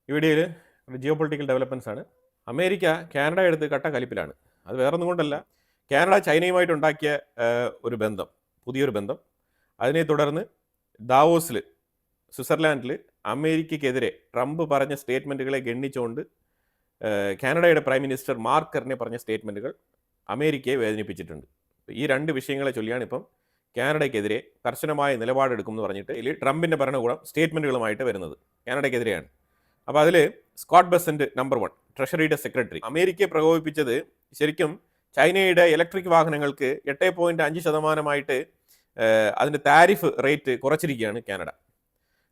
ഈ വീഡിയോയിൽ ഒരു ജിയോ പൊളിറ്റിക്കൽ ഡെവലപ്മെൻറ്റ്സ് ആണ്. അമേരിക്ക കാനഡ എടുത്ത് കട്ട കലിപ്പിലാണ്. അത് വേറൊന്നും കൊണ്ടല്ല, കാനഡ ചൈനയുമായിട്ട് ഉണ്ടാക്കിയ ഒരു ബന്ധം, പുതിയൊരു ബന്ധം. അതിനെ തുടർന്ന് ദാവോസിൽ, സ്വിറ്റ്സർലാൻഡിൽ അമേരിക്കയ്ക്കെതിരെ ട്രംപ് പറഞ്ഞ സ്റ്റേറ്റ്മെൻറ്റുകളെ ഗണ്ണിച്ചുകൊണ്ട് കാനഡയുടെ പ്രൈം മിനിസ്റ്റർ മാർക്ക് കർണെ പറഞ്ഞ സ്റ്റേറ്റ്മെൻറ്റുകൾ അമേരിക്കയെ വേദനിപ്പിച്ചിട്ടുണ്ട്. ഈ രണ്ട് വിഷയങ്ങളെ ചൊല്ലിയാണ് ഇപ്പം കാനഡയ്ക്കെതിരെ കർശനമായ നിലപാടെടുക്കും എന്ന് പറഞ്ഞിട്ട് ഇതിൽ ട്രംപിൻ്റെ ഭരണകൂടം സ്റ്റേറ്റ്മെൻറ്റുകളുമായിട്ട് വരുന്നത് കാനഡയ്ക്കെതിരെയാണ്. അപ്പോൾ അതിൽ സ്കോട്ട് ബെസന്റ് നമ്പർ 1, ട്രഷറിയുടെ സെക്രട്ടറി, അമേരിക്കയെ പ്രകോപിപ്പിച്ചത് ശരിക്കും ചൈനയുടെ ഇലക്ട്രിക് വാഹനങ്ങൾക്ക് 8.5% അതിൻ്റെ താരിഫ് റേറ്റ് കുറച്ചിരിക്കുകയാണ് കാനഡ.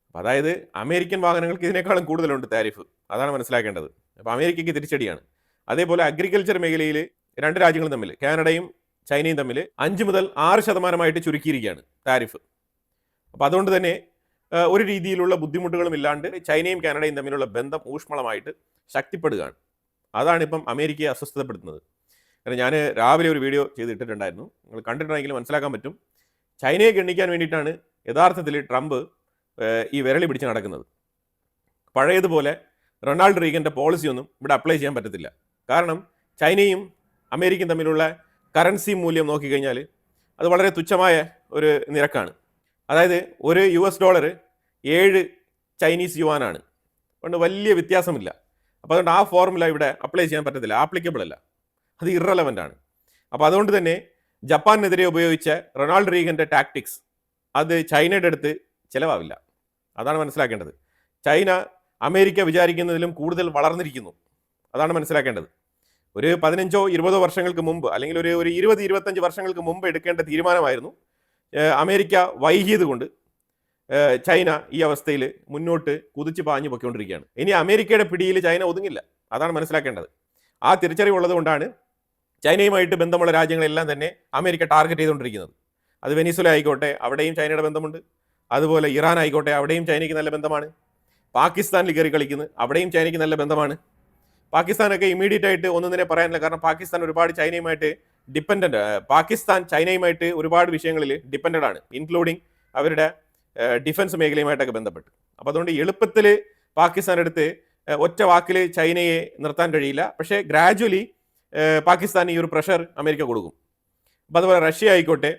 അപ്പോൾ അതായത് അമേരിക്കൻ വാഹനങ്ങൾക്ക് ഇതിനേക്കാളും കൂടുതലുണ്ട് താരിഫ്. അതാണ് മനസ്സിലാക്കേണ്ടത്. അപ്പോൾ അമേരിക്കയ്ക്ക് തിരിച്ചടിയാണ്. അതേപോലെ അഗ്രികൾച്ചർ മേഖലയിൽ രണ്ട് രാജ്യങ്ങളും തമ്മിൽ, കാനഡയും ചൈനയും തമ്മിൽ 5 മുതൽ 6% ചുരുക്കിയിരിക്കുകയാണ് താരിഫ്. അപ്പോൾ അതുകൊണ്ട് തന്നെ ഒരു രീതിയിലുള്ള ബുദ്ധിമുട്ടുകളും ഇല്ലാണ്ട് ചൈനയും കാനഡയും തമ്മിലുള്ള ബന്ധം ഊഷ്മളമായിട്ട് ശക്തിപ്പെടുകയാണ്. അതാണ് ഇപ്പം അമേരിക്കയെ അസ്വസ്ഥതപ്പെടുത്തുന്നത്. കാരണം ഞാൻ രാവിലെ ഒരു വീഡിയോ ചെയ്തിട്ടുണ്ടായിരുന്നു, നിങ്ങൾ കണ്ടിട്ടുണ്ടെങ്കിൽ മനസ്സിലാക്കാൻ പറ്റും. ചൈനയെ ഗണ്ണിക്കാൻ വേണ്ടിയിട്ടാണ് യഥാർത്ഥത്തിൽ ട്രംപ് ഈ വിരളി പിടിച്ച് നടക്കുന്നത്. പഴയതുപോലെ റൊണാൾഡ് റീഗൻ്റെ പോളിസിയൊന്നും ഇവിടെ അപ്ലൈ ചെയ്യാൻ പറ്റത്തില്ല. കാരണം ചൈനയും അമേരിക്കയും തമ്മിലുള്ള കറൻസി മൂല്യം നോക്കിക്കഴിഞ്ഞാൽ അത് വളരെ തുച്ഛമായ ഒരു നിരക്കാണ്. അതായത് ഒരു $1 7 ചൈനീസ് യുവാനാണ്. അതുകൊണ്ട് വലിയ വ്യത്യാസമില്ല. അപ്പോൾ അതുകൊണ്ട് ആ ഫോർമുല ഇവിടെ അപ്ലൈ ചെയ്യാൻ പറ്റത്തില്ല, ആപ്ലിക്കബിൾ അല്ല, അത് ഇറലവൻ്റ് ആണ്. അപ്പോൾ അതുകൊണ്ട് തന്നെ ജപ്പാനെതിരെ ഉപയോഗിച്ച റൊണാൾഡ് റീഗൻ്റെ ടാക്ടിക്സ് അത് ചൈനയുടെ അടുത്ത് ചിലവാവില്ല. അതാണ് മനസ്സിലാക്കേണ്ടത്. ചൈന അമേരിക്ക വിചാരിക്കുന്നതിലും കൂടുതൽ വളർന്നിരിക്കുന്നു. അതാണ് മനസ്സിലാക്കേണ്ടത്. ഒരു 15-20 വർഷങ്ങൾക്ക് മുമ്പ്, അല്ലെങ്കിൽ ഒരു 20-25 വർഷങ്ങൾക്ക് മുമ്പ് എടുക്കേണ്ട തീരുമാനമായിരുന്നു. അമേരിക്ക വൈകിയത് കൊണ്ട് ചൈന ഈ അവസ്ഥയിൽ മുന്നോട്ട് കുതിച്ച് പാഞ്ഞു പൊയ്ക്കൊണ്ടിരിക്കുകയാണ്. ഇനി അമേരിക്കയുടെ പിടിയിൽ ചൈന ഒതുങ്ങില്ല. അതാണ് മനസ്സിലാക്കേണ്ടത്. ആ തിരിച്ചറിവുള്ളത് കൊണ്ടാണ് ചൈനയുമായിട്ട് ബന്ധമുള്ള രാജ്യങ്ങളെല്ലാം തന്നെ അമേരിക്ക ടാർഗറ്റ് ചെയ്തുകൊണ്ടിരിക്കുന്നത്. അത് വെനിസുല ആയിക്കോട്ടെ, അവിടെയും ചൈനയുടെ ബന്ധമുണ്ട്. അതുപോലെ ഇറാൻ ആയിക്കോട്ടെ, അവിടെയും ചൈനയ്ക്ക് നല്ല ബന്ധമാണ്. പാകിസ്ഥാനിൽ കയറി കളിക്കുന്നത്, അവിടെയും ചൈനയ്ക്ക് നല്ല ബന്ധമാണ്. പാകിസ്ഥാനൊക്കെ ഇമ്മീഡിയറ്റ് ആയിട്ട് ഒന്നും തന്നെ പറയാനില്ല. കാരണം പാകിസ്ഥാൻ ഒരുപാട് ചൈനയുമായിട്ട് ഡിപ്പെൻഡൻ്റ്, പാകിസ്ഥാൻ ചൈനയുമായിട്ട് ഒരുപാട് വിഷയങ്ങളിൽ ഡിപ്പെൻഡൻ്റ് ആണ്, ഇൻക്ലൂഡിങ് അവരുടെ ഡിഫൻസ് മേഖലയുമായിട്ടൊക്കെ ബന്ധപ്പെട്ട്. അപ്പോൾ അതുകൊണ്ട് എളുപ്പത്തിൽ പാകിസ്ഥാൻ എടുത്ത് ഒറ്റ വാക്കിൽ ചൈനയെ നിർത്താൻ കഴിയില്ല. പക്ഷേ ഗ്രാജുവലി പാകിസ്ഥാൻ ഈ ഒരു പ്രഷർ അമേരിക്ക കൊടുക്കും. അപ്പോൾ അതുപോലെ റഷ്യ ആയിക്കോട്ടെ,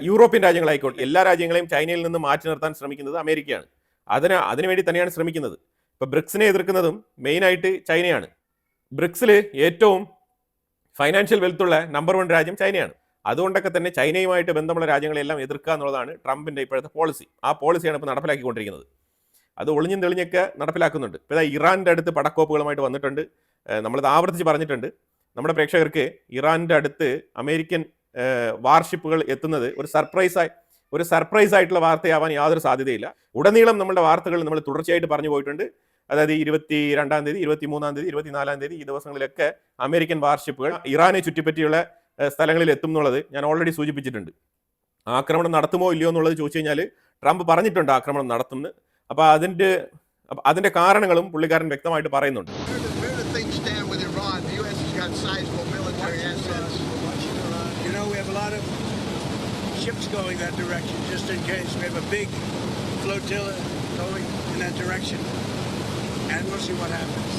യൂറോപ്യൻ രാജ്യങ്ങളായിക്കോട്ടെ, എല്ലാ രാജ്യങ്ങളെയും ചൈനയിൽ നിന്ന് മാറ്റി നിർത്താൻ ശ്രമിക്കുന്നത് അമേരിക്കയാണ്. അതിനുവേണ്ടി തന്നെയാണ് ശ്രമിക്കുന്നത്. ഇപ്പോൾ ബ്രിക്സിനെ എതിർക്കുന്നതും മെയിനായിട്ട് ചൈനയാണ്. ബ്രിക്സിൽ ഏറ്റവും ഫൈനാൻഷ്യൽ വെൽത്തുള്ള നമ്പർ 1 രാജ്യം ചൈനയാണ്. അതുകൊണ്ടൊക്കെ തന്നെ ചൈനയുമായിട്ട് ബന്ധമുള്ള രാജ്യങ്ങളെല്ലാം എതിർക്കുക എന്നുള്ളതാണ് ട്രംപിൻ്റെ ഇപ്പോഴത്തെ പോളിസി. ആ പോളിസിയാണ് ഇപ്പോൾ നടപ്പിലാക്കിക്കൊണ്ടിരിക്കുന്നത്. അത് ഒളിഞ്ഞും തെളിഞ്ഞൊക്കെ നടപ്പിലാക്കുന്നുണ്ട്. ഇപ്പോൾ ഇതാ ഇറാൻ്റെ അടുത്ത് പടക്കോപ്പുകളുമായിട്ട് വന്നിട്ടുണ്ട്. നമ്മളത് ആവർത്തിച്ച് പറഞ്ഞിട്ടുണ്ട്. നമ്മുടെ പ്രേക്ഷകർക്ക് ഇറാൻ്റെ അടുത്ത് അമേരിക്കൻ വാർഷിപ്പുകൾ എത്തുന്നത് ഒരു സർപ്രൈസ് ആയിട്ടുള്ള വാർത്തയാവാൻ യാതൊരു സാധ്യതയില്ല. ഉടനീളം നമ്മുടെ വാർത്തകൾ നമ്മൾ തുടർച്ചയായിട്ട് പറഞ്ഞു പോയിട്ടുണ്ട്. അതായത് 22-ാം തീയതി, 23-ാം തീയതി, 24-ാം തീയതി ഈ ദിവസങ്ങളിലൊക്കെ അമേരിക്കൻ വാർഷിപ്പുകൾ ഇറാനെ ചുറ്റിപ്പറ്റിയുള്ള സ്ഥലങ്ങളിൽ എത്തും എന്നുള്ളത് ഞാൻ ഓൾറെഡി സൂചിപ്പിച്ചിട്ടുണ്ട്. ആക്രമണം നടത്തുമോ ഇല്ലയോ എന്നുള്ളത് ചോദിച്ചു കഴിഞ്ഞാൽ ട്രംപ് പറഞ്ഞിട്ടുണ്ട് ആക്രമണം നടത്തുമെന്ന്. അപ്പോൾ അതിൻ്റെ കാരണങ്ങളും പുള്ളിക്കാരൻ വ്യക്തമായിട്ട് പറയുന്നുണ്ട്. Ships going that direction, just in case. We have a big flotilla going in that direction, and we'll see what happens.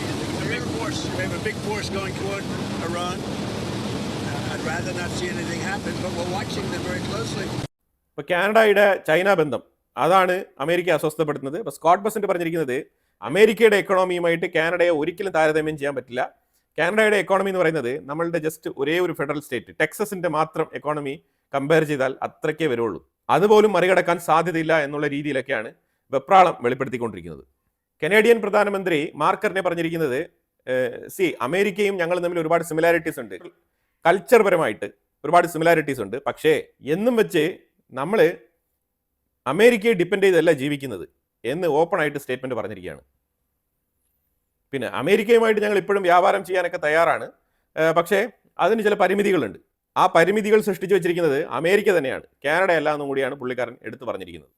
It's a big force. We have a big force going toward Iran. I'd rather not see anything happen, but we're watching them very closely. ഇപ്പോൾ കാനഡയുടെ China ബന്ധം അതാണ് America അസ്വസ്ഥപ്പെടുത്തുന്നത്. ഇപ്പോൾ Scott Bessent പറഞ്ഞിരിക്കുന്നത് അമേരിക്കയുടെ എക്കണോമിയുമായിട്ട് കാനഡയെ ഒരിക്കലും താരതമ്യം ചെയ്യാൻ പറ്റില്ല. കാനഡയുടെ എക്കോണമി എന്ന് പറയുന്നത് നമ്മളുടെ ജസ്റ്റ് ഒരേ ഒരു ഫെഡറൽ സ്റ്റേറ്റ് ടെക്സസിൻ്റെ മാത്രം എക്കോണമി കമ്പയർ ചെയ്താൽ അത്രയ്ക്കേ വരുള്ളൂ. അതുപോലും മറികടക്കാൻ സാധ്യതയില്ല എന്നുള്ള രീതിയിലൊക്കെയാണ് വെപ്രാളം വെളിപ്പെടുത്തിക്കൊണ്ടിരിക്കുന്നത്. കനേഡിയൻ പ്രധാനമന്ത്രി മാർക്ക് കർണെ പറഞ്ഞിരിക്കുന്നത്, അമേരിക്കയും ഞങ്ങളും തമ്മിൽ ഒരുപാട് സിമിലാരിറ്റീസ് ഉണ്ട്, കൾച്ചർപരമായിട്ട് ഒരുപാട് സിമിലാരിറ്റീസ് ഉണ്ട്. പക്ഷേ എന്നും വെച്ച് നമ്മൾ അമേരിക്കയെ ഡിപ്പെൻഡ് ചെയ്തല്ല ജീവിക്കുന്നത് എന്ന് ഓപ്പണായിട്ട് സ്റ്റേറ്റ്മെൻറ്റ് പറഞ്ഞിരിക്കുകയാണ്. പിന്നെ അമേരിക്കയുമായിട്ട് ഞങ്ങൾ ഇപ്പോഴും വ്യാപാരം ചെയ്യാനൊക്കെ തയ്യാറാണ്, പക്ഷേ അതിന് ചില പരിമിതികളുണ്ട്. ആ പരിമിതികൾ സൃഷ്ടിച്ചു വെച്ചിരിക്കുന്നത് അമേരിക്ക തന്നെയാണ്, കാനഡ അല്ല എന്നും കൂടിയാണ് പുള്ളിക്കാരൻ എടുത്തു പറഞ്ഞിരിക്കുന്നത്.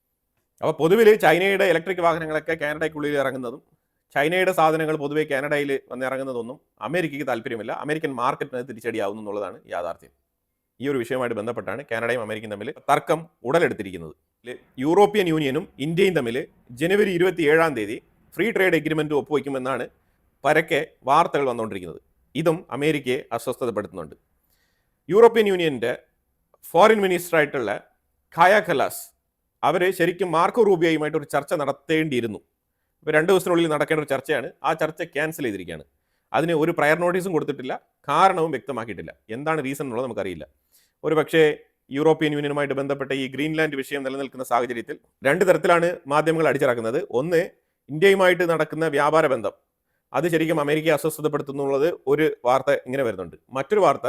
അപ്പോൾ പൊതുവിൽ ചൈനയുടെ ഇലക്ട്രിക് വാഹനങ്ങളൊക്കെ കാനഡയ്ക്കുള്ളിൽ ഇറങ്ങുന്നതും ചൈനയുടെ സാധനങ്ങൾ പൊതുവെ കാനഡയിൽ വന്നിറങ്ങുന്നതൊന്നും അമേരിക്കയ്ക്ക് താല്പര്യമില്ല. അമേരിക്കൻ മാർക്കറ്റിന് തിരിച്ചടിയാവുന്നു എന്നുള്ളതാണ് യാഥാർത്ഥ്യം. ഈ ഒരു വിഷയവുമായിട്ട് ബന്ധപ്പെട്ടാണ് കാനഡയും അമേരിക്കയും തമ്മിൽ തർക്കം ഉടലെടുത്തിരിക്കുന്നത്. യൂറോപ്യൻ യൂണിയനും ഇന്ത്യയും തമ്മിൽ ജനുവരി 27 ഫ്രീ ട്രേഡ് എഗ്രിമെൻറ്റ് ഒപ്പുവയ്ക്കുമെന്നാണ് പരക്കെ വാർത്തകൾ വന്നുകൊണ്ടിരിക്കുന്നത്. ഇതും അമേരിക്കയെ അസ്വസ്ഥതപ്പെടുത്തുന്നുണ്ട്. യൂറോപ്യൻ യൂണിയൻ്റെ ഫോറിൻ മിനിസ്റ്ററായിട്ടുള്ള കായ കലാസ് അവർ ശരിക്കും മാർക്കോ റൂബിയോയുമായിട്ട് ഒരു ചർച്ച നടത്തേണ്ടിയിരുന്നു. ഇപ്പോൾ 2 ദിവസത്തിനുള്ളിൽ നടക്കേണ്ട ഒരു ചർച്ചയാണ്. ആ ചർച്ച ക്യാൻസൽ ചെയ്തിരിക്കുകയാണ്. അതിന് ഒരു പ്രയർ നോട്ടീസും കൊടുത്തിട്ടില്ല, കാരണവും വ്യക്തമാക്കിയിട്ടില്ല. എന്താണ് റീസൺ എന്നുള്ളത് നമുക്കറിയില്ല. ഒരു പക്ഷേ യൂറോപ്യൻ യൂണിയനുമായിട്ട് ബന്ധപ്പെട്ട ഈ ഗ്രീൻലാൻഡ് വിഷയം നിലനിൽക്കുന്ന സാഹചര്യത്തിൽ 2 തരത്തിലാണ് മാധ്യമങ്ങൾ അടിച്ചിറക്കുന്നത്. ഒന്ന്, ഇന്ത്യയുമായിട്ട് നടക്കുന്ന വ്യാപാര ബന്ധം അത് ശരിക്കും അമേരിക്കയെ അസ്വസ്ഥതപ്പെടുത്തുന്നുള്ളത് ഒരു വാർത്ത ഇങ്ങനെ വരുന്നുണ്ട്. മറ്റൊരു വാർത്ത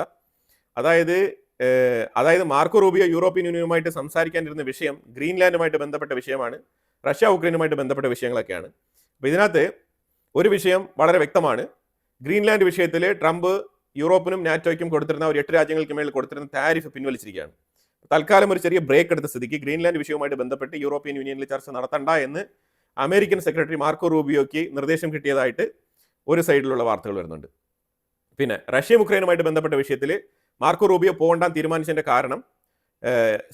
അതായത് മാർക്കോ റൂബിയോ യൂറോപ്യൻ യൂണിയനുമായിട്ട് സംസാരിക്കാനിരുന്ന വിഷയം ഗ്രീൻലാൻഡുമായിട്ട് ബന്ധപ്പെട്ട വിഷയമാണ്, റഷ്യ ഉക്രൈനുമായിട്ട് ബന്ധപ്പെട്ട വിഷയങ്ങളൊക്കെയാണ്. അപ്പോൾ ഇതിനകത്ത് ഒരു വിഷയം വളരെ വ്യക്തമാണ്. ഗ്രീൻലാൻഡ് വിഷയത്തിൽ ട്രംപ് യൂറോപ്പിനും നാറ്റോയ്ക്കും കൊടുത്തിരുന്ന ഒരു 8 രാജ്യങ്ങൾക്ക് മേൽ കൊടുത്തിരുന്ന താരിഫ് പിൻവലിച്ചിരിക്കുകയാണ്. തൽക്കാലം ഒരു ചെറിയ ബ്രേക്ക് എടുത്ത സ്ഥിതിക്ക് ഗ്രീൻലാൻഡ് വിഷയവുമായിട്ട് ബന്ധപ്പെട്ട് യൂറോപ്യൻ യൂണിയനിൽ ചർച്ച നടത്തണ്ട എന്ന് അമേരിക്കൻ സെക്രട്ടറി മാർക്കോ റൂബിയോയ്ക്ക് നിർദ്ദേശം കിട്ടിയതായിട്ട് ഒരു സൈഡിലുള്ള വാർത്തകൾ വരുന്നുണ്ട്. പിന്നെ റഷ്യ ഉക്രൈനുമായിട്ട് ബന്ധപ്പെട്ട വിഷയത്തിൽ മാർക്കോ റൂബിയോ പോകണ്ടാൻ തീരുമാനിച്ചതിൻ്റെ കാരണം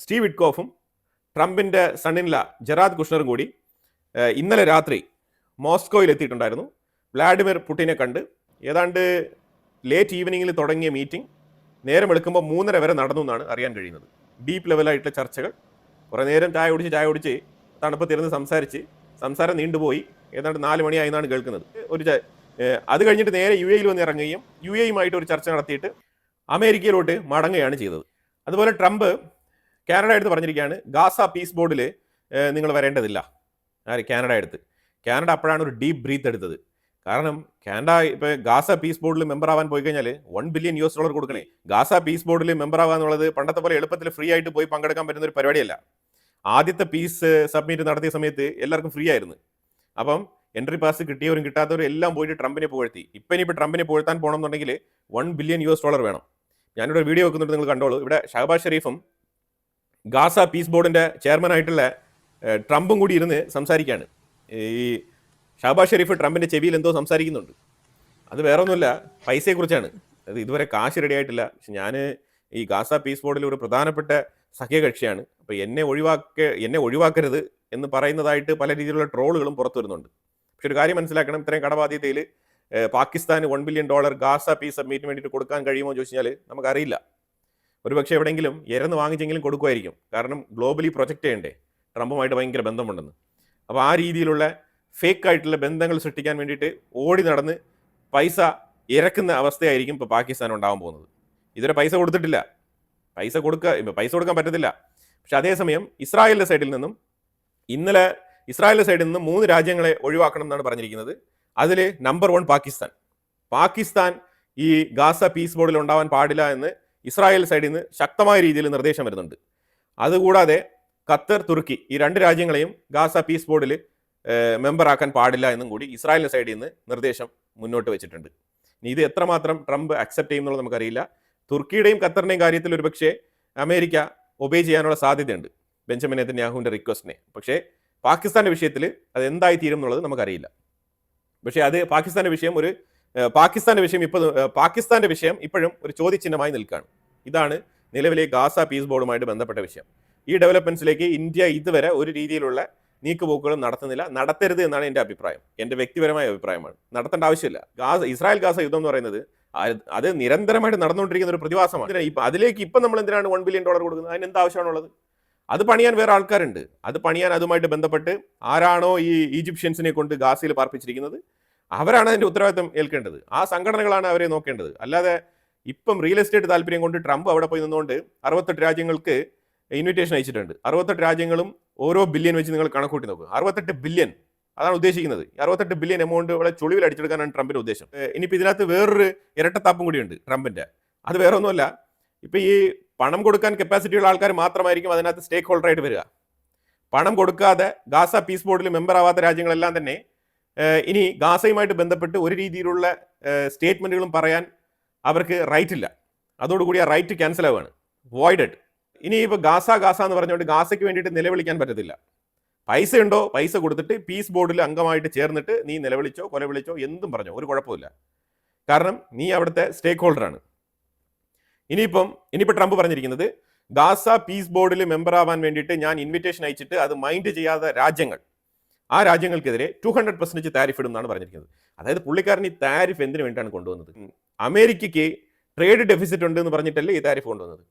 സ്റ്റീവ് വിറ്റ്കോഫും ട്രംപിൻ്റെ സണ്ണിൻല ജെറാദ് കുഷ്ണറും കൂടി ഇന്നലെ രാത്രി മോസ്കോയിൽ എത്തിയിട്ടുണ്ടായിരുന്നു. വ്ളാഡിമിർ പുടിനെ കണ്ട് ഏതാണ്ട് ലേറ്റ് ഈവനിങ്ങിൽ തുടങ്ങിയ മീറ്റിംഗ് നേരം എടുക്കുമ്പോൾ 3:30 വരെ നടന്നു എന്നാണ് അറിയാൻ കഴിയുന്നത്. ഡീപ്പ് ലെവലായിട്ടുള്ള ചർച്ചകൾ, കുറേ നേരം ചായ കുടിച്ച് തണുപ്പത്തിരുന്ന് സംസാരം നീണ്ടുപോയി. ഏതാണ്ട് 4 മണിയായി എന്നാണ് കേൾക്കുന്നത്. അത് കഴിഞ്ഞിട്ട് നേരെ UAE വന്ന് ഇറങ്ങുകയും UAE-യുമായിട്ട് ഒരു ചർച്ച നടത്തിയിട്ട് അമേരിക്കയിലോട്ട് മടങ്ങുകയാണ് ചെയ്തത്. അതുപോലെ ട്രംപ് കാനഡ എടുത്ത് പറഞ്ഞിരിക്കുകയാണ്, ഗാസ പീസ് ബോർഡിൽ നിങ്ങൾ വരേണ്ടതില്ല. കാനഡ അപ്പോഴാണ് ഒരു ഡീപ്പ് ബ്രീത്ത് എടുത്തത്. കാരണം കാനഡ ഇപ്പോൾ ഗാസ പീസ് ബോർഡിൽ മെമ്പർ ആവാൻ പോയി കഴിഞ്ഞാൽ $1 ബില്യൺ കൊടുക്കണേ. ഗാസ പീസ് ബോർഡിൽ മെമ്പർ ആവുക എന്നുള്ളത് പണ്ടത്തെ പോലെ എളുപ്പത്തിൽ ഫ്രീ ആയിട്ട് പോയി പങ്കെടുക്കാൻ പറ്റുന്ന ഒരു പരിപാടിയല്ല. ആദ്യത്തെ പീസ് സബ്മിറ്റ് നടത്തിയ സമയത്ത് എല്ലാവർക്കും ഫ്രീ ആയിരുന്നു. അപ്പം എൻട്രി പാസ് കിട്ടിയവരും കിട്ടാത്തവരും എല്ലാം പോയിട്ട് ട്രംപിനെ പുകഴ്ത്തി. ഇനിയിപ്പോൾ ട്രംപിനെ പുകഴ്ത്താൻ പോകണമെന്നുണ്ടെങ്കിൽ $1 ബില്യൺ വേണം. ഞാനിവിടെ വീഡിയോ വെക്കുന്നുണ്ട്, നിങ്ങൾ കണ്ടോളൂ. ഇവിടെ ഷഹബാസ് ഷെരീഫും ഗാസ പീസ് ബോർഡിൻ്റെ ചെയർമാനായിട്ടുള്ള ട്രംപും കൂടി ഇരുന്ന് സംസാരിക്കുകയാണ്. ഈ ഷഹബാസ് ഷെരീഫ് ട്രംപിൻ്റെ ചെവിയിൽ എന്തോ സംസാരിക്കുന്നുണ്ട്. അത് വേറെ ഒന്നുമില്ല, പൈസയെക്കുറിച്ചാണ്. അത് ഇതുവരെ കാശ് റെഡി ആയിട്ടില്ല. പക്ഷെ ഞാൻ ഈ ഗാസ പീസ് ബോർഡിൽ ഒരു പ്രധാനപ്പെട്ട സഖ്യകക്ഷിയാണ്. അപ്പോൾ എന്നെ ഒഴിവാക്കരുത് എന്ന് പറയുന്നതായിട്ട് പല രീതിയിലുള്ള ട്രോളുകളും പുറത്തു വരുന്നുണ്ട്. പക്ഷെ ഒരു കാര്യം മനസ്സിലാക്കണം, ഇത്രയും കടബാധ്യതയിൽ പാകിസ്ഥാന് $1 ബില്യൺ ഗാസ പീസ് സബ്മിറ്റിന് വേണ്ടിയിട്ട് കൊടുക്കാൻ കഴിയുമോ എന്ന് ചോദിച്ചു കഴിഞ്ഞാൽ നമുക്കറിയില്ല. ഒരുപക്ഷെ എവിടെയെങ്കിലും ഇരന്ന് വാങ്ങിച്ചെങ്കിലും കൊടുക്കുമായിരിക്കും. കാരണം ഗ്ലോബലി പ്രൊജക്റ്റ് ചെയ്യണ്ടേ, ട്രംപുമായിട്ട് ഭയങ്കര ബന്ധമുണ്ടെന്ന്. അപ്പോൾ ആ രീതിയിലുള്ള ഫേക്ക് ആയിട്ടുള്ള ബന്ധങ്ങൾ സൃഷ്ടിക്കാൻ വേണ്ടിയിട്ട് ഓടി നടന്ന് പൈസ ഇറക്കുന്ന അവസ്ഥയായിരിക്കും ഇപ്പോൾ പാകിസ്ഥാൻ ഉണ്ടാകാൻ പോകുന്നത്. ഇതുവരെ പൈസ കൊടുത്തിട്ടില്ല, പൈസ കൊടുക്കാൻ പറ്റത്തില്ല. പക്ഷെ അതേസമയം ഇസ്രായേലിൻ്റെ സൈഡിൽ നിന്നും ഇന്നലെ 3 രാജ്യങ്ങളെ ഒഴിവാക്കണം എന്നാണ് പറഞ്ഞിരിക്കുന്നത്. അതിൽ നമ്പർ 1 പാകിസ്ഥാൻ ഈ ഗാസ പീസ് ബോർഡിൽ ഉണ്ടാവാൻ പാടില്ല എന്ന് ഇസ്രായേൽ സൈഡിൽ നിന്ന് ശക്തമായ രീതിയിൽ നിർദ്ദേശം വരുന്നുണ്ട്. അതുകൂടാതെ ഖത്തർ, തുർക്കി ഈ 2 രാജ്യങ്ങളെയും ഗാസ പീസ് ബോർഡിൽ മെമ്പറാക്കാൻ പാടില്ല എന്നും കൂടി ഇസ്രായേലിൻ്റെ സൈഡിൽ നിന്ന് നിർദ്ദേശം മുന്നോട്ട് വെച്ചിട്ടുണ്ട്. ഇനി ഇത് എത്രമാത്രം ട്രംപ് അക്സെപ്റ്റ് ചെയ്യുന്നുള്ളത് നമുക്കറിയില്ല. തുർക്കിയുടെയും ഖത്തറിൻ്റെയും കാര്യത്തിൽ ഒരുപക്ഷെ അമേരിക്ക ഒബേ ചെയ്യാനുള്ള സാധ്യതയുണ്ട് ബെഞ്ചമിൻ നെതന്യാഹുവിൻ്റെ റിക്വസ്റ്റിനെ. പക്ഷേ പാകിസ്ഥാൻ്റെ വിഷയത്തിൽ അത് എന്തായി തീരും എന്നുള്ളത് നമുക്കറിയില്ല. പക്ഷേ അത് പാകിസ്ഥാൻ്റെ വിഷയം ഇപ്പോഴും ഒരു ചോദ്യചിഹ്നമായി നിൽക്കുകയാണ്. ഇതാണ് നിലവിലെ ഗാസ പീസ് ബോർഡുമായിട്ട് ബന്ധപ്പെട്ട വിഷയം. ഈ ഡെവലപ്മെൻറ്റ്സിലേക്ക് ഇന്ത്യ ഇതുവരെ ഒരു രീതിയിലുള്ള നീക്കുപോക്കുകളും നടത്തരുത് എന്നാണ് എൻ്റെ അഭിപ്രായം. എൻ്റെ വ്യക്തിപരമായ അഭിപ്രായമാണ്. നടത്തേണ്ട ആവശ്യമില്ല. ഇസ്രായേൽ ഗാസ യുദ്ധം എന്ന് പറയുന്നത് അത് നിരന്തരമായിട്ട് നടന്നുകൊണ്ടിരിക്കുന്ന ഒരു പ്രതിഭാസമാണ്. അതിലേക്ക് ഇപ്പം നമ്മൾ എന്തിനാണ് $1 ബില്യൺ കൊടുക്കുന്നത്? അതിന് എന്താ ആവശ്യമാണുള്ളത്? അത് പണിയാൻ വേറെ ആൾക്കാരുണ്ട്. അതുമായിട്ട് ബന്ധപ്പെട്ട് ആരാണോ ഈ ഈജിപ്ഷ്യൻസിനെ കൊണ്ട് ഗാസയിൽ പാർപ്പിച്ചിരിക്കുന്നത് അവരാണ് അതിൻ്റെ ഉത്തരവാദിത്തം ഏൽക്കേണ്ടത്. ആ സംഘടനകളാണ് അവരെ നോക്കേണ്ടത്. അല്ലാതെ ഇപ്പം റിയൽ എസ്റ്റേറ്റ് താല്പര്യം കൊണ്ട് ട്രംപ് അവിടെ പോയി നിന്നുകൊണ്ട് 68 രാജ്യങ്ങൾക്ക് ഇൻവിറ്റേഷൻ അയച്ചിട്ടുണ്ട്. 68 രാജ്യങ്ങളും ഓരോ ബില്യൺ വെച്ച് നിങ്ങൾ കണക്കൂട്ടി നോക്കുക. 68 ബില്യൺ അതാണ് ഉദ്ദേശിക്കുന്നത്. 68 ബില്യൺ എമൗണ്ട് ഇവിടെ ചുളിവിൽ അടിച്ചെടുക്കാനാണ് ട്രംപിൻ്റെ ഉദ്ദേശം. ഇനിയിപ്പോൾ ഇതിനകത്ത് വേറൊരു ഇരട്ടത്താപ്പും കൂടിയുണ്ട് ട്രംപിൻ്റെ. അത് വേറെ ഒന്നുമല്ല, ഇപ്പോൾ ഈ പണം കൊടുക്കാൻ കപ്പാസിറ്റിയുള്ള ആൾക്കാർ മാത്രമായിരിക്കും അതിനകത്ത് സ്റ്റേക്ക് ഹോൾഡറായിട്ട് വരിക. പണം കൊടുക്കാതെ ഗാസ പീസ് ബോർഡിൽ മെമ്പർ ആവാത്ത രാജ്യങ്ങളെല്ലാം തന്നെ ഇനി ഗാസയുമായിട്ട് ബന്ധപ്പെട്ട് ഒരു രീതിയിലുള്ള സ്റ്റേറ്റ്മെൻറ്റുകളും പറയാൻ അവർക്ക് റൈറ്റ് ഇല്ല. അതോടുകൂടി ആ റൈറ്റ് ക്യാൻസൽ ആവുകയാണ്, വോയിഡഡ്. ഇനി ഇപ്പോൾ ഗാസ എന്ന് പറഞ്ഞുകൊണ്ട് ഗാസയ്ക്ക് വേണ്ടിയിട്ട് നിലവിളിക്കാൻ പറ്റത്തില്ല. പൈസ ഉണ്ടോ, പൈസ കൊടുത്തിട്ട് പീസ് ബോർഡിൽ അംഗമായിട്ട് ചേർന്നിട്ട് നീ നിലവിളിച്ചോ കൊലവിളിച്ചോ എന്തും പറഞ്ഞോ ഒരു കുഴപ്പമില്ല. കാരണം നീ അവിടുത്തെ സ്റ്റേക്ക് ഹോൾഡറാണ്. ഇനിയിപ്പോൾ ട്രംപ് പറഞ്ഞിരിക്കുന്നത് ഗാസ പീസ് ബോർഡിൽ മെമ്പർ ആവാൻ വേണ്ടിയിട്ട് ഞാൻ ഇൻവിറ്റേഷൻ അയച്ചിട്ട് അത് മൈൻഡ് ചെയ്യാത്ത രാജ്യങ്ങൾ, ആ രാജ്യങ്ങൾക്കെതിരെ 200% താരിഫ് ഇടും എന്നാണ് പറഞ്ഞിരിക്കുന്നത്. അതായത് പുള്ളിക്കാരൻ ഈ താരിഫ് എന്തിനു വേണ്ടിയിട്ടാണ് കൊണ്ടുവന്നത്? അമേരിക്കയ്ക്ക് ട്രേഡ് ഡെഫിസിറ്റ് ഉണ്ട് എന്ന് പറഞ്ഞിട്ടല്ലേ ഈ താരിഫ് കൊണ്ടുവന്നത്.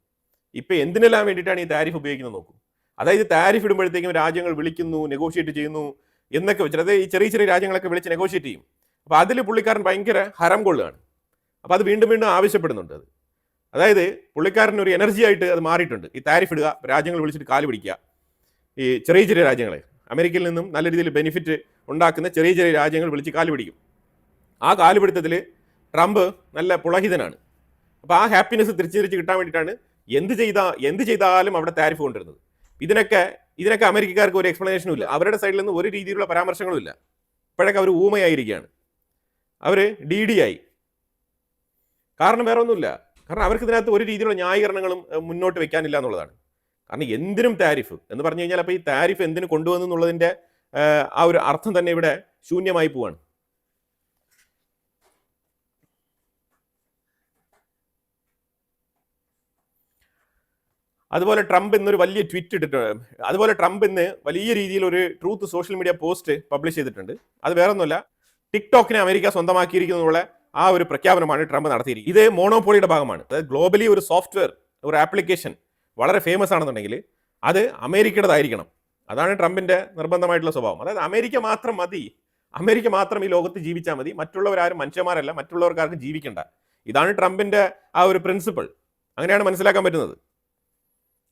ഇപ്പം എന്തിനെല്ലാം വേണ്ടിയിട്ടാണ് ഈ താരിഫ് ഉപയോഗിക്കുന്നത് നോക്കൂ. അതായത് താരിഫ് ഇടുമ്പോഴത്തേക്കും രാജ്യങ്ങൾ വിളിക്കുന്നു, നെഗോഷിയേറ്റ് ചെയ്യുന്നു എന്നൊക്കെ വെച്ചിട്ട്, അതായത് ഈ ചെറിയ ചെറിയ രാജ്യങ്ങളൊക്കെ വിളിച്ച് നെഗോഷിയേറ്റ് ചെയ്യും. അപ്പോൾ അതിൽ പുള്ളിക്കാരൻ ഭയങ്കര ഹരം കൊള്ളുകയാണ്. അപ്പോൾ അത് വീണ്ടും വീണ്ടും ആവശ്യപ്പെടുന്നുണ്ട്. അതായത് പുള്ളിക്കാരൻ ഒരു എനർജി ആയിട്ട് അത് മാറിയിട്ടുണ്ട്. ഈ താരിഫ് ഇടുക, രാജ്യങ്ങൾ വിളിച്ചിട്ട് കാല് പിടിക്കുക. ഈ ചെറിയ ചെറിയ രാജ്യങ്ങളെ, അമേരിക്കയിൽ നിന്നും നല്ല രീതിയിൽ ബെനിഫിറ്റ് ഉണ്ടാക്കുന്ന ചെറിയ ചെറിയ രാജ്യങ്ങൾ വിളിച്ച് കാല് പിടിക്കും. ആ കാലുപിടുത്തത്തിൽ ട്രംപ് നല്ല പുളഹിതനാണ്. അപ്പോൾ ആ ഹാപ്പിനെസ് തിരിച്ച് കിട്ടാൻ വേണ്ടിയിട്ടാണ് എന്ത് ചെയ്താലും അവിടെ താരിഫ് കൊണ്ടുവരുന്നത്. ഇതിനൊക്കെ അമേരിക്കക്കാർക്ക് ഒരു എക്സ്പ്ലനേഷനും ഇല്ല. അവരുടെ സൈഡിൽ നിന്ന് ഒരു രീതിയിലുള്ള പരാമർശങ്ങളും ഇല്ല. ഇപ്പോഴൊക്കെ അവർ ഊമയായിരിക്കുകയാണ്, അവർ DD ആയി. കാരണം വേറെ ഒന്നുമില്ല. കാരണം അവർക്ക് ഇതിനകത്ത് ഒരു രീതിയിലുള്ള ന്യായീകരണങ്ങളും മുന്നോട്ട് വെക്കാനില്ല എന്നുള്ളതാണ്. കാരണം എന്തിനും താരിഫ് എന്ന് പറഞ്ഞു കഴിഞ്ഞാൽ അപ്പോൾ ഈ താരിഫ് എന്തിനു കൊണ്ടുവന്നു എന്നുള്ളതിൻ്റെ ആ ഒരു അർത്ഥം തന്നെ ഇവിടെ ശൂന്യമായി പോവാണ്. അതുപോലെ ട്രംപ് ഇന്നൊരു വലിയ ട്വീറ്റ് ഇട്ടിട്ടുണ്ട്. അതുപോലെ ട്രംപ് ഇന്ന് വലിയ രീതിയിൽ ഒരു truth social media post publish ചെയ്തിട്ടുണ്ട്. അത് വേറെ ഒന്നുമല്ല, ടിക്ടോക്കിനെ അമേരിക്ക സ്വന്തമാക്കിയിരിക്കുന്നുള്ള ആ ഒരു പ്രഖ്യാപനമാണ് ട്രംപ് നടത്തിയിരിക്കുന്നത്. ഇത് മോണോപോളിയുടെ ഭാഗമാണ്. അതായത് ഗ്ലോബലി ഒരു സോഫ്റ്റ്വെയർ, ഒരു ആപ്ലിക്കേഷൻ വളരെ ഫേമസ് ആണെന്നുണ്ടെങ്കിൽ അത് അമേരിക്കയുടേതായിരിക്കണം. അതാണ് ട്രംപിന്റെ നിർബന്ധമായിട്ടുള്ള സ്വഭാവം. അതായത് അമേരിക്ക മാത്രം മതി, അമേരിക്ക മാത്രം ഈ ലോകത്ത് ജീവിച്ചാൽ മതി, മറ്റുള്ളവരാരും മനുഷ്യന്മാരല്ല, മറ്റുള്ളവർക്കാർക്കും ജീവിക്കേണ്ട. ഇതാണ് ട്രംപിന്റെ ആ ഒരു പ്രിൻസിപ്പിൾ. അങ്ങനെയാണ് മനസ്സിലാക്കാൻ പറ്റുന്നത്.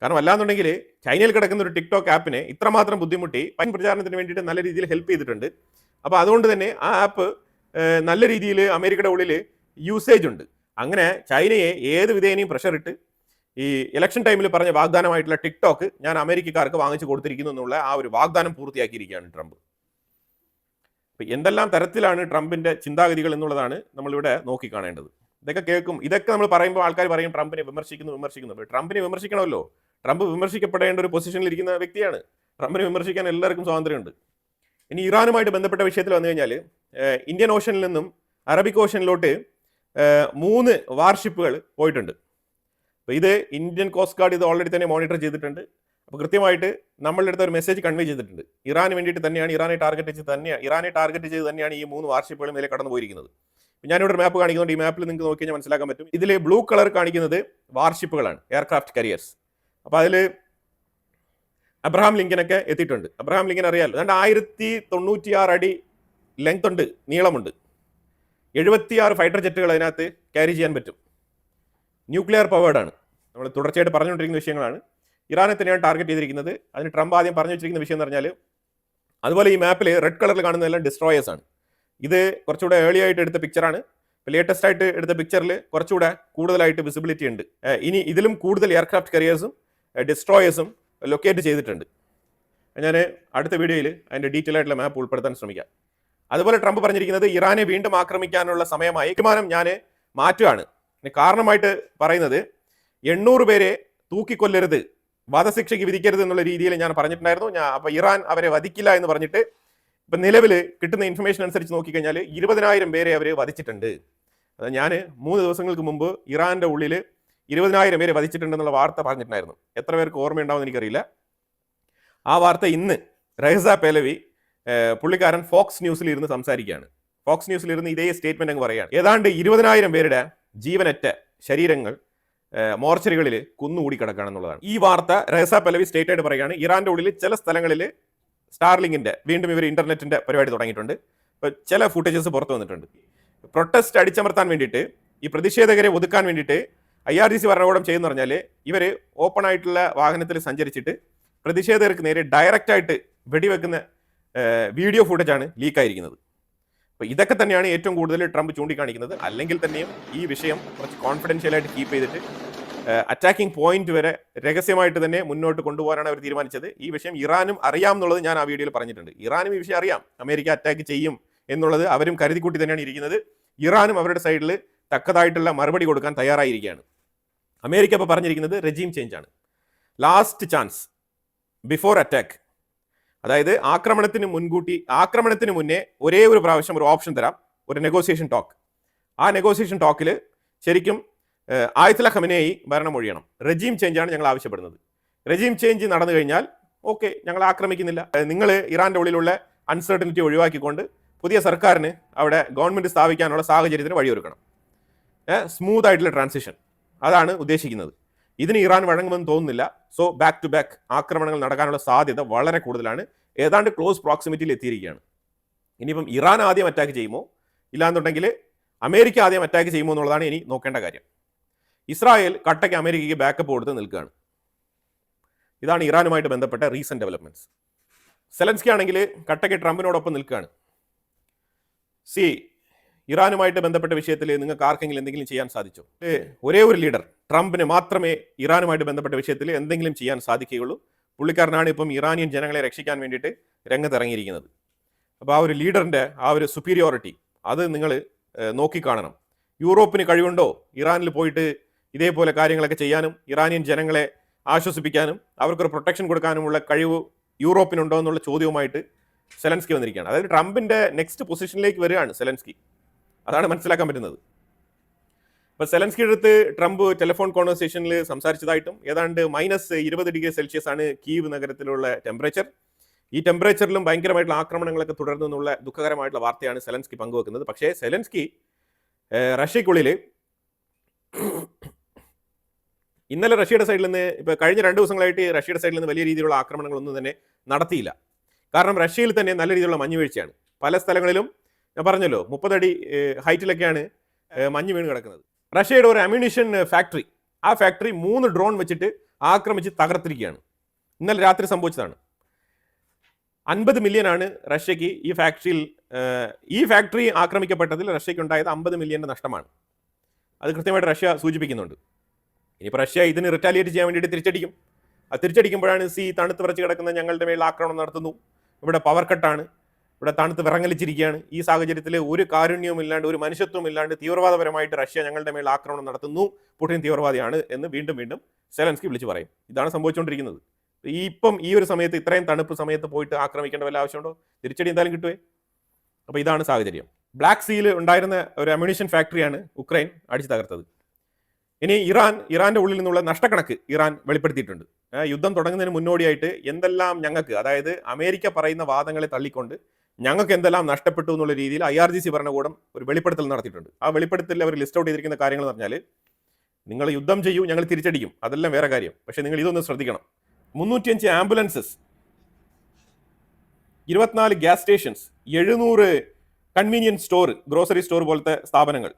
കാരണം അല്ലാന്നുണ്ടെങ്കിൽ ചൈനയിൽ കിടക്കുന്ന ഒരു ടിക്ടോക്ക് ആപ്പിനെ ഇത്രമാത്രം ബുദ്ധിമുട്ടി പ്രചാരണത്തിന് വേണ്ടിയിട്ട് നല്ല രീതിയിൽ ഹെൽപ്പ് ചെയ്തിട്ടുണ്ട്. അപ്പോൾ അതുകൊണ്ട് തന്നെ ആ ആപ്പ് നല്ല രീതിയിൽ അമേരിക്കയുടെ ഉള്ളിൽ യൂസേജ് ഉണ്ട്. അങ്ങനെ ചൈനയെ ഏത് വിധേനയും പ്രഷർ ഇട്ട് ഈ ഇലക്ഷൻ ടൈമിൽ പറഞ്ഞ വാഗ്ദാനമായിട്ടുള്ള ടിക്ടോക്ക് ഞാൻ അമേരിക്കക്കാർക്ക് വാങ്ങിച്ചു കൊടുത്തിരിക്കുന്നു എന്നുള്ള ആ ഒരു വാഗ്ദാനം പൂർത്തിയാക്കിയിരിക്കുകയാണ് ട്രംപ്. അപ്പം എന്തെല്ലാം തരത്തിലാണ് ട്രംപിന്റെ ചിന്താഗതികൾ എന്നുള്ളതാണ് നമ്മളിവിടെ നോക്കിക്കാണേണ്ടത്. ഇതൊക്കെ നമ്മൾ പറയുമ്പോൾ ആൾക്കാർ പറയും ട്രംപിനെ വിമർശിക്കുന്നു. ട്രംപിനെ വിമർശിക്കണമല്ലോ. ട്രംപ് വിമർശിക്കപ്പെടേണ്ട ഒരു പൊസിഷനിൽ ഇരിക്കുന്ന വ്യക്തിയാണ്. ട്രംപിനെ വിമർശിക്കാൻ എല്ലാവർക്കും സ്വാതന്ത്ര്യമുണ്ട്. ഇനി ഇറാനുമായിട്ട് ബന്ധപ്പെട്ട വിഷയത്തിൽ വന്നു കഴിഞ്ഞാൽ ഇന്ത്യൻ ഓഷനിൽ നിന്നും അറബിക് ഓഷനിലോട്ട് 3 വാർഷിപ്പുകൾ പോയിട്ടുണ്ട്. അപ്പോൾ ഇത് ഇന്ത്യൻ കോസ്റ്റ് ഗാർഡ് ഇത് ഓൾറെഡി തന്നെ മോണിറ്റർ ചെയ്തിട്ടുണ്ട്. അപ്പോൾ കൃത്യമായിട്ട് നമ്മളുടെ അടുത്ത് ഒരു മെസ്സേജ് കൺവേ ചെയ്തിട്ടുണ്ട്. ഇറാന് വേണ്ടിയിട്ട് തന്നെയാണ്, ഇറാനെ ടാർഗറ്റ് ചെയ്ത് തന്നെയാണ് ഈ 3 വാർഷിപ്പുകളും ഇതിലെ കടന്നു പോയിരിക്കുന്നത്. ഞാനിവിടെ ഒരു മാപ്പ് കാണിക്കുന്നുണ്ട്. ഈ മാപ്പിൽ നിങ്ങൾക്ക് നോക്കി കഴിഞ്ഞാൽ മനസ്സിലാക്കാൻ പറ്റും. ഇതിൽ ബ്ലൂ കളർ കാണിക്കുന്നത് വാർഷിപ്പുകളാണ്, എയർക്രാഫ്റ്റ് കരിയേഴ്സ്. അപ്പോൾ അതിൽ അബ്രഹാം ലിങ്കനൊക്കെ എത്തിയിട്ടുണ്ട്. അബ്രഹാം ലിങ്കൻ അറിയാമല്ലോ, 1096 അടി ലെങ്ത് ഉണ്ട്, നീളമുണ്ട്. 76 ഫൈറ്റർ ജെറ്റുകൾ അതിനകത്ത് ക്യാരി ചെയ്യാൻ പറ്റും. ന്യൂക്ലിയർ പവേർഡാണ്. നമ്മൾ തുടർച്ചയായിട്ട് പറഞ്ഞുകൊണ്ടിരിക്കുന്ന വിഷയങ്ങളാണ്. ഇറാനെ തന്നെയാണ് ടാർഗറ്റ് ചെയ്തിരിക്കുന്നത്. അതിന് ട്രംപ് ആദ്യം പറഞ്ഞു വെച്ചിരിക്കുന്ന വിഷയം എന്ന് പറഞ്ഞാൽ, അതുപോലെ ഈ മാപ്പിൽ റെഡ് കളറിൽ കാണുന്നതെല്ലാം ഡിസ്ട്രോയേഴ്സ് ആണ്. ഇത് കുറച്ചുകൂടെ ഏർലി ആയിട്ട് എടുത്ത പിക്ചറാണ്. ലേറ്റസ്റ്റ് ആയിട്ട് എടുത്ത പിക്ചറിൽ കുറച്ചുകൂടെ കൂടുതലായിട്ട് വിസിബിലിറ്റി ഉണ്ട്. ഇനി ഇതിലും കൂടുതൽ എയർക്രാഫ്റ്റ് കരിയേഴ്സും ഡിസ്ട്രോയേഴ്സും ലൊക്കേറ്റ് ചെയ്തിട്ടുണ്ട്. ഞാൻ അടുത്ത വീഡിയോയിൽ അതിൻ്റെ ഡീറ്റെയിൽ ആയിട്ടുള്ള മാപ്പ് ഉൾപ്പെടുത്താൻ ശ്രമിക്കാം. അതുപോലെ ട്രംപ് പറഞ്ഞിരിക്കുന്നത് ഇറാനെ വീണ്ടും ആക്രമിക്കാനുള്ള സമയമായി, തീരുമാനം ഞാൻ മാറ്റുകയാണ്. കാരണമായിട്ട് പറയുന്നത് 800 പേരെ തൂക്കിക്കൊല്ലരുത്, വധശിക്ഷയ്ക്ക് വിധിക്കരുത് എന്നുള്ള രീതിയിൽ ഞാൻ പറഞ്ഞിട്ടുണ്ടായിരുന്നു. അപ്പോൾ ഇറാൻ അവരെ വധിക്കില്ല എന്ന് പറഞ്ഞിട്ട് ഇപ്പം നിലവിൽ കിട്ടുന്ന ഇൻഫർമേഷൻ അനുസരിച്ച് നോക്കിക്കഴിഞ്ഞാൽ 20,000 പേരെ അവർ വധിച്ചിട്ടുണ്ട്. അത് ഞാൻ 3 ദിവസങ്ങൾക്ക് മുമ്പ് ഇറാൻ്റെ ഉള്ളിൽ 20,000 പേരെ വധിച്ചിട്ടുണ്ടെന്നുള്ള വാർത്ത പറഞ്ഞിട്ടുണ്ടായിരുന്നു. എത്ര പേർക്ക് ഓർമ്മയുണ്ടാവുമെന്ന് എനിക്കറിയില്ല. ആ വാർത്ത ഇന്ന് റഹ്സ പേലവി പുള്ളിക്കാരൻ ഫോക്സ് ന്യൂസിൽ ഇരുന്ന് സംസാരിക്കുകയാണ്. ഫോക്സ് ന്യൂസിൽ ഇരുന്ന് ഇതേ സ്റ്റേറ്റ്മെന്റ് അങ്ങ് പറയുകയാണ്. ഏതാണ്ട് 20,000 പേരുടെ ജീവനറ്റ ശരീരങ്ങൾ മോർച്ചറികളിൽ കുന്നുകൂടി കിടക്കുകയാണെന്നുള്ളതാണ്. ഈ വാർത്ത റഹ്സ പേലവി സ്റ്റേറ്റ് ആയിട്ട് പറയുകയാണ്. ഇറാൻ്റെ ഉള്ളിൽ ചില സ്ഥലങ്ങളിൽ സ്റ്റാർലിങ്ങിൻ്റെ വീണ്ടും ഇവർ ഇന്റർനെറ്റിന്റെ പരിപാടി തുടങ്ങിയിട്ടുണ്ട്. ഇപ്പോൾ ചില ഫുട്ടേജസ് പുറത്തു വന്നിട്ടുണ്ട്. പ്രൊട്ടസ്റ്റ് അടിച്ചമർത്താൻ വേണ്ടിയിട്ട്, ഈ പ്രതിഷേധകരെ ഒതുക്കാൻ വേണ്ടിയിട്ട് IRGC ഭരണകൂടം ചെയ്യുന്ന പറഞ്ഞാൽ ഇവർ ഓപ്പൺ ആയിട്ടുള്ള വാഹനത്തിൽ സഞ്ചരിച്ചിട്ട് പ്രതിഷേധകർക്ക് നേരെ ഡയറക്റ്റായിട്ട് വെടിവെക്കുന്ന വീഡിയോ ഫുട്ടേജാണ് ലീക്കായിരിക്കുന്നത്. അപ്പോൾ ഇതൊക്കെ തന്നെയാണ് ഏറ്റവും കൂടുതൽ ട്രംപ് ചൂണ്ടിക്കാണിക്കുന്നത്. അല്ലെങ്കിൽ തന്നെയും ഈ വിഷയം കുറച്ച് കോൺഫിഡൻഷ്യലായിട്ട് കീപ്പ് ചെയ്തിട്ട് അറ്റാക്കിംഗ് പോയിന്റ് വരെ രഹസ്യമായിട്ട് തന്നെ മുന്നോട്ട് കൊണ്ടുപോകാനാണ് അവർ തീരുമാനിച്ചത്. ഈ വിഷയം ഇറാനും അറിയാം എന്നുള്ളത് ഞാൻ ആ വീഡിയോയിൽ പറഞ്ഞിട്ടുണ്ട്. ഇറാനും ഈ വിഷയം അറിയാം, അമേരിക്ക അറ്റാക്ക് ചെയ്യും എന്നുള്ളത് അവരും കരുതിക്കൂട്ടി തന്നെയാണ് ഇരിക്കുന്നത്. ഇറാനും അവരുടെ സൈഡിൽ തക്കതായിട്ടുള്ള മറുപടി കൊടുക്കാൻ തയ്യാറായിരിക്കുകയാണ്. അമേരിക്ക ഇപ്പോൾ പറഞ്ഞിരിക്കുന്നത് റെജീം ചേഞ്ച് ആണ്, ലാസ്റ്റ് ചാൻസ് ബിഫോർ അറ്റാക്ക്. അതായത് ആക്രമണത്തിന് മുന്നേ ഒരേ ഒരു പ്രാവശ്യം ഒരു ഓപ്ഷൻ തരാം, ഒരു നെഗോസിയേഷൻ ടോക്ക്. ആ നെഗോസിയേഷൻ ടോക്കിൽ ശരിക്കും ആയത്തുള്ള ഖമനേയി ഭരണം ഒഴിയണം, റെജീം ചേഞ്ചാണ് ഞങ്ങൾ ആവശ്യപ്പെടുന്നത്. റെജീം ചേഞ്ച് നടന്നു കഴിഞ്ഞാൽ ഓക്കെ, ഞങ്ങൾ ആക്രമിക്കുന്നില്ല. നിങ്ങൾ ഇറാൻ്റെ ഉള്ളിലുള്ള അൺസർട്ടനിറ്റി ഒഴിവാക്കിക്കൊണ്ട് പുതിയ സർക്കാരിന് അവിടെ ഗവൺമെൻറ് സ്ഥാപിക്കാനുള്ള സാഹചര്യത്തിന് വഴിയൊരുക്കണം. സ്മൂത്ത് ആയിട്ടുള്ള ട്രാൻസിഷൻ, അതാണ് ഉദ്ദേശിക്കുന്നത്. ഇതിന് ഇറാൻ വഴങ്ങുമെന്ന് തോന്നുന്നില്ല. സോ ബാക്ക് ടു ബാക്ക് ആക്രമണങ്ങൾ നടക്കാനുള്ള സാധ്യത വളരെ കൂടുതലാണ്. ഏതാണ്ട് ക്ലോസ് പ്രോക്സിമിറ്റിയിൽ എത്തിയിരിക്കുകയാണ്. ഇനിയിപ്പം ഇറാൻ ആദ്യം അറ്റാക്ക് ചെയ്യുമോ, ഇല്ലാന്നുണ്ടെങ്കിൽ അമേരിക്ക ആദ്യം അറ്റാക്ക് ചെയ്യുമോ എന്നുള്ളതാണ് ഇനി നോക്കേണ്ട കാര്യം. ഇസ്രായേൽ കട്ടയ്ക്ക് അമേരിക്കയ്ക്ക് ബാക്കപ്പ് കൊടുത്ത് നിൽക്കുകയാണ്. ഇതാണ് ഇറാനുമായിട്ട് ബന്ധപ്പെട്ട റീസെന്റ് ഡെവലപ്മെന്റ്സ്. സെലൻസ്കി ആണെങ്കിൽ കട്ടയ്ക്ക് ട്രംപിനോടൊപ്പം നിൽക്കുകയാണ്. ഇറാനുമായിട്ട് ബന്ധപ്പെട്ട വിഷയത്തിൽ നിങ്ങൾക്ക് ആർക്കെങ്കിലും എന്തെങ്കിലും ചെയ്യാൻ സാധിച്ചോ? ഒരേ ഒരു ലീഡർ ട്രംപിന് മാത്രമേ ഇറാനുമായിട്ട് ബന്ധപ്പെട്ട വിഷയത്തിൽ എന്തെങ്കിലും ചെയ്യാൻ സാധിക്കുകയുള്ളൂ. പുള്ളിക്കാരനാണ് ഇപ്പം ഇറാനിയൻ ജനങ്ങളെ രക്ഷിക്കാൻ വേണ്ടിയിട്ട് രംഗത്തിറങ്ങിയിരിക്കുന്നത്. അപ്പോൾ ആ ഒരു ലീഡറിൻ്റെ ആ ഒരു സുപ്പീരിയോറിറ്റി അത് നിങ്ങൾ നോക്കിക്കാണണം. യൂറോപ്പിന് കഴിവുണ്ടോ ഇറാനിൽ പോയിട്ട് ഇതേപോലെ കാര്യങ്ങളൊക്കെ ചെയ്യാനും ഇറാനിയൻ ജനങ്ങളെ ആശ്വസിപ്പിക്കാനും അവർക്കൊരു പ്രൊട്ടക്ഷൻ കൊടുക്കാനുമുള്ള കഴിവ് യൂറോപ്പിനുണ്ടോ എന്നുള്ള ചോദ്യവുമായിട്ട് സെലൻസ്കി വന്നിരിക്കുകയാണ്. അതായത് ട്രംപിൻ്റെ നെക്സ്റ്റ് പൊസിഷനിലേക്ക് വരികയാണ് സെലൻസ്കി. അതാണ് മനസ്സിലാക്കാൻ പറ്റുന്നത്. അപ്പോൾ സെലൻസ്കിയുടെ അടുത്ത് ട്രംപ് ടെലിഫോൺ കോൺവെർസേഷനിൽ സംസാരിച്ചതായിട്ടും ഏതാണ്ട് -20°C ആണ് കീവ് നഗരത്തിലുള്ള ടെമ്പറേച്ചർ. ഈ ടെമ്പറേച്ചറിലും ഭയങ്കരമായിട്ടുള്ള ആക്രമണങ്ങളൊക്കെ തുടർന്നു എന്നുള്ള ദുഃഖകരമായിട്ടുള്ള വാർത്തയാണ് സെലൻസ്കി പങ്കുവെക്കുന്നത്. പക്ഷേ സെലൻസ്കി റഷ്യക്കുള്ളിൽ ഇന്നലെ റഷ്യയുടെ സൈഡിൽ നിന്ന് ഇപ്പോൾ കഴിഞ്ഞ 2 ദിവസങ്ങളായിട്ട് റഷ്യയുടെ സൈഡിൽ നിന്ന് വലിയ രീതിയിലുള്ള ആക്രമണങ്ങളൊന്നും തന്നെ നടത്തിയില്ല. കാരണം റഷ്യയിൽ തന്നെ നല്ല രീതിയിലുള്ള മഞ്ഞുവീഴ്ചയാണ്. പല സ്ഥലങ്ങളിലും ഞാൻ പറഞ്ഞല്ലോ 30 അടി ഹൈറ്റിലൊക്കെയാണ് മഞ്ഞ് വീണ് കിടക്കുന്നത്. റഷ്യയുടെ ഒരു അമ്യൂണിഷൻ ഫാക്ടറി, ആ ഫാക്ടറി 3 ഡ്രോൺ വെച്ചിട്ട് ആക്രമിച്ച് തകർത്തിരിക്കുകയാണ്. ഇന്നലെ രാത്രി സംഭവിച്ചതാണ്. 50 മില്യനാണ് റഷ്യക്ക് ഈ ഫാക്ടറി ആക്രമിക്കപ്പെട്ടതിൽ റഷ്യക്ക് ഉണ്ടായത് 50 മില്യൻ്റെ നഷ്ടമാണ്. അത് കൃത്യമായിട്ട് റഷ്യ സൂചിപ്പിക്കുന്നുണ്ട്. ഇനിയിപ്പോൾ റഷ്യ ഇതിന് റിറ്റാലിയേറ്റ് ചെയ്യാൻ വേണ്ടിയിട്ട് തിരിച്ചടിക്കും. അത് തിരിച്ചടിക്കുമ്പോഴാണ് തണുത്ത് വിറച്ച് കിടക്കുന്ന ഞങ്ങളുടെ മേൽ ആക്രമണം നടത്തുന്നു, ഇവിടെ പവർ കട്ടാണ്, ഇവിടെ തണുത്ത് വിറങ്ങലിച്ചിരിക്കുകയാണ്, ഈ സാഹചര്യത്തിൽ ഒരു കാരുണ്യവും ഇല്ലാണ്ട് ഒരു മനുഷ്യത്വം ഇല്ലാണ്ട് തീവ്രവാദപരമായിട്ട് റഷ്യ ഞങ്ങളുടെ മേൽ ആക്രമണം നടത്തുന്നു, പുടിൻ തീവ്രവാദിയാണ് എന്ന് വീണ്ടും വീണ്ടും സെലൻസ്കി വിളിച്ചു പറയും. ഇതാണ് സംഭവിച്ചുകൊണ്ടിരിക്കുന്നത്. ഇപ്പം ഈ ഒരു സമയത്ത് ഇത്രയും തണുപ്പ് സമയത്ത് പോയിട്ട് ആക്രമിക്കേണ്ട വല്ല ആവശ്യമുണ്ടോ? തിരിച്ചടി എന്തായാലും കിട്ടുവേ. അപ്പോൾ ഇതാണ് സാഹചര്യം. ബ്ലാക്ക് സീയിൽ ഉണ്ടായിരുന്ന ഒരു അമ്യൂണിഷൻ ഫാക്ടറിയാണ് ഉക്രൈൻ അടിച്ചു തകർത്തത്. ഇനി ഇറാന്റെ ഉള്ളിൽ നിന്നുള്ള നഷ്ടക്കണക്ക് ഇറാൻ വെളിപ്പെടുത്തിയിട്ടുണ്ട്. യുദ്ധം തുടങ്ങുന്നതിന് മുന്നോടിയായിട്ട് എന്തെല്ലാം ഞങ്ങൾക്ക്, അതായത് അമേരിക്ക പറയുന്ന വാദങ്ങളെ തള്ളിക്കൊണ്ട് ഞങ്ങൾക്ക് എന്തെല്ലാം നഷ്ടപ്പെട്ടു എന്നുള്ള രീതിയിൽ IRGC ഭരണകൂടം ഒരു വെളിപ്പെടുത്തൽ നടത്തിയിട്ടുണ്ട്. ആ വെളിപ്പെടുത്തലിൽ അവർ ലിസ്റ്റ് ഔട്ട് ചെയ്തിരിക്കുന്ന കാര്യങ്ങൾ എന്ന് പറഞ്ഞാൽ, നിങ്ങൾ യുദ്ധം ചെയ്യൂ, ഞങ്ങൾ തിരിച്ചടിക്കും, അതെല്ലാം വേറെ കാര്യം. പക്ഷേ നിങ്ങൾ ഇതൊന്ന് ശ്രദ്ധിക്കണം. 305 ambulances, 24 gas stations, 700 convenience store, grocery store പോലത്തെ സ്ഥാപനങ്ങൾ,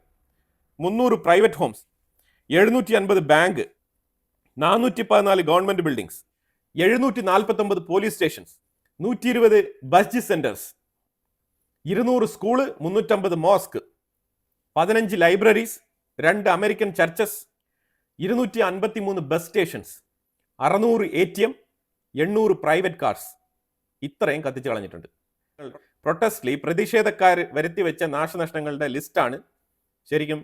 300 private homes, 750 bank, 414 government buildings, 749 police stations, 120 bus centres, 200 school, 350 mosque, 15 libraries, 2 American churches, 253 bus stations, 600 ATM, 800 private cars, ഇത്രയും കത്തിച്ചു കളഞ്ഞിട്ടുണ്ട്. പ്രൊട്ടസ്റ്റിൽ പ്രതിഷേധക്കാർ വരുത്തിവെച്ച നാശനഷ്ടങ്ങളുടെ ലിസ്റ്റാണ് ശരിക്കും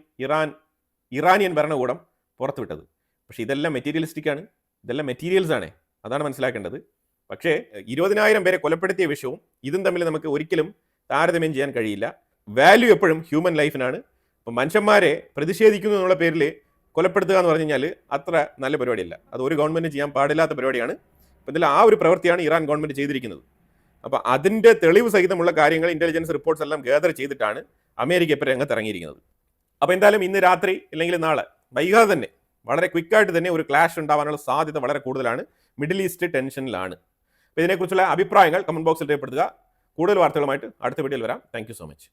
ഇറാനിയൻ ഭരണകൂടം പുറത്തുവിട്ടത്. പക്ഷേ ഇതെല്ലാം മെറ്റീരിയലിസ്റ്റിക് ആണ്, ഇതെല്ലാം മെറ്റീരിയൽസ് ആണ്, അതാണ് മനസ്സിലാക്കേണ്ടത്. പക്ഷേ 20,000 പേരെ കൊലപ്പെടുത്തിയ വിഷയവും ഇതും തമ്മിൽ നമുക്ക് ഒരിക്കലും താരതമ്യം ചെയ്യാൻ കഴിയില്ല. വാല്യൂ എപ്പോഴും ഹ്യൂമൻ ലൈഫിനാണ്. അപ്പം മനുഷ്യന്മാരെ പ്രതിഷേധിക്കുന്നു എന്നുള്ള പേരിൽ കൊലപ്പെടുത്തുക എന്ന് പറഞ്ഞു കഴിഞ്ഞാൽ അത്ര നല്ല പരിപാടിയല്ല. അത് ഒരു ഗവൺമെൻറ് ചെയ്യാൻ പാടില്ലാത്ത പരിപാടിയാണ്. അപ്പം ഇതിൽ ആ ഒരു പ്രവൃത്തിയാണ് ഇറാൻ ഗവൺമെൻറ് ചെയ്തിരിക്കുന്നത്. അപ്പോൾ അതിൻ്റെ തെളിവ് സഹിതമുള്ള കാര്യങ്ങൾ ഇൻ്റലിജൻസ് റിപ്പോർട്ട്സ് എല്ലാം ഗാദർ ചെയ്തിട്ടാണ് അമേരിക്ക ഇപ്പോൾ രംഗത്തിറങ്ങിയിരിക്കുന്നത്. അപ്പോൾ എന്തായാലും ഇന്ന് രാത്രി അല്ലെങ്കിൽ നാളെ വൈകാതെ തന്നെ വളരെ ക്വിക്കായിട്ട് തന്നെ ഒരു ക്ലാഷ് ഉണ്ടാവാനുള്ള സാധ്യത വളരെ കൂടുതലാണ്. മിഡിൽ ഈസ്റ്റ് ടെൻഷനിലാണ്. അപ്പോൾ ഇതിനെക്കുറിച്ചുള്ള അഭിപ്രായങ്ങൾ കമൻറ്റ് ബോക്സിൽ രേഖപ്പെടുത്തുക. കൂടുതൽ വാർത്തകളുമായിട്ട് അടുത്ത വീഡിയോയിൽ വരാം. Thank you so much.